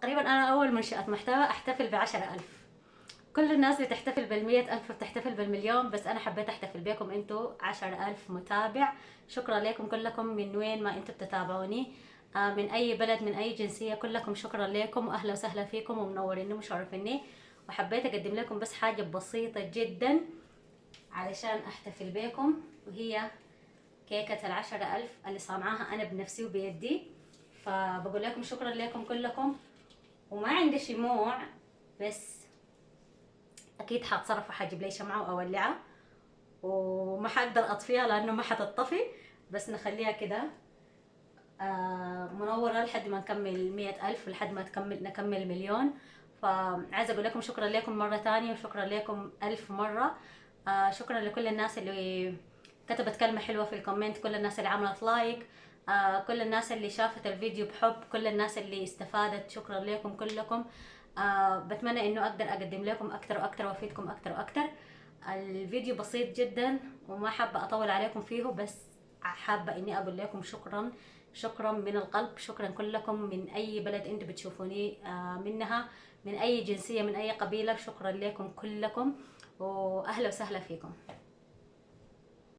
تقريبا أنا أول منشأة محتوى أحتفل ب10,000. كل الناس بتحتفل بال100,000 بتحتفل بالمليون، بس أنا حبيت أحتفل بكم أنتوا 10,000 متابع. شكرا لكم كلكم من وين ما أنتوا بتتابعوني، من أي بلد من أي جنسية، كلكم شكرا لكم وأهلا وسهلا فيكم ومنوريني ومشرفيني. وحبيت أقدم لكم بس حاجة بسيطة جدا علشان أحتفل بكم، وهي كيكة 10,000 اللي صانعاها أنا بنفسي وبيدي. فبقول لكم شكرا لكم كلكم، وما عندي شموع بس اكيد حاتصرف وحجيب لي شمعة واولعها، وما حقدر اطفيها لانه ما حتطفي، بس نخليها كده منورة لحد ما نكمل 100,000 ولحد ما نكمل مليون. فعايزة اقول لكم شكرا لكم مرة تانية، وشكرا لكم 1000 مرة. شكرا لكل الناس اللي كتبت كلمة حلوة في الكومنت، كل الناس اللي عملت لايك، كل الناس اللي شافت الفيديو بحب، كل الناس اللي استفادت، شكرا لكم كلكم. بتمنى انه اقدر اقدم لكم اكتر واكتر وافيدكم اكتر واكتر. الفيديو بسيط جدا وما حابة اطول عليكم فيه، بس حابة اني اقول لكم شكرا، شكرا من القلب. شكرا كلكم من اي بلد انتوا بتشوفوني منها، من اي جنسية، من اي قبيلة. شكرا لكم كلكم واهلا وسهلا فيكم.